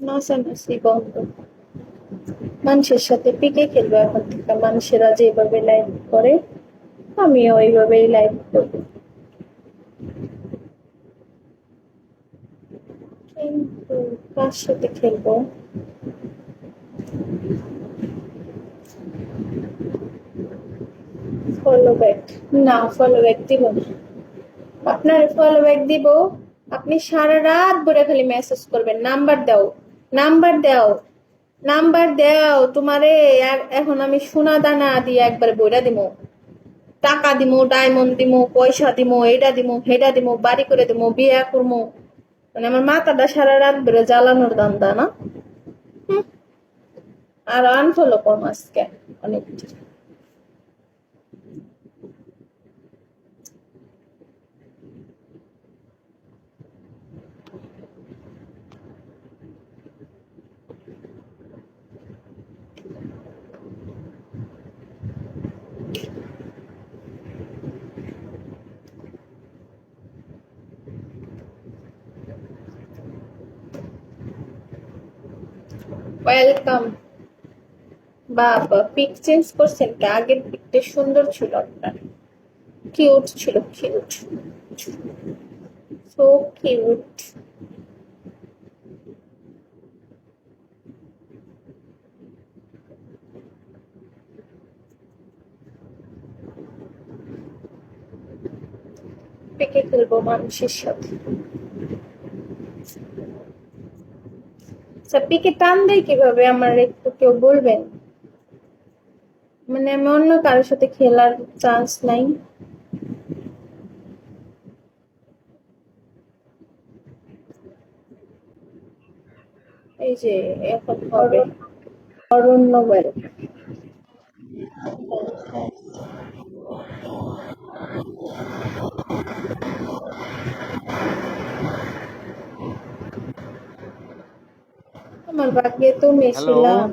নাচানাচি বন্ধ। মানুষের সাথে পিকে খেলবো এখন থেকে। মানুষেরা যেভাবে লাইভ করে আমিও ওইভাবেই লাইভ করবো, কিন্তু কার সাথে খেলবো? Follow back? না, ফলো ব্যাক দিব না। আপনার ফলো ব্যাক দিব, আপনি সারা রাত ধরে খালি মেসেজ করবেন, নাম্বার দাও, নাম্বার দাও, নাম্বার দাও তোমারে। এখন আমি সোনা দানা দিয়ে একবার বইরা দিমু, টাকা দিমু, ডায়মন্ড দিমু, পয়সা দিমু, এটা দিমু, হেটা দিমু, বাড়ি করে দিমু, বিয়ে করবো। মানে আমার মাথাটা সারা রাত ধরে জ্বালানোর দান্দা না। আর আনফলো কম আজকে অনেক। ওয়েলকাম। বাবা, পিক চেঞ্জ করছেন কে? আগের পিকটা সুন্দর ছিল আপনার, কিউট ছিল, কিউট, সো কিউট। পিকে খেলবো মানুষের সাথে। আচ্ছা, পিকে টান দেয় কিভাবে আমার একটু কেউ বলবেন? মানে আমি অন্য কারোর সাথে খেলার চান্স নাই। এই যে এখন হবে অরণ্য বাড়ি। আমার ভাগ্যে তুমি হ্যালো। ছিলাম।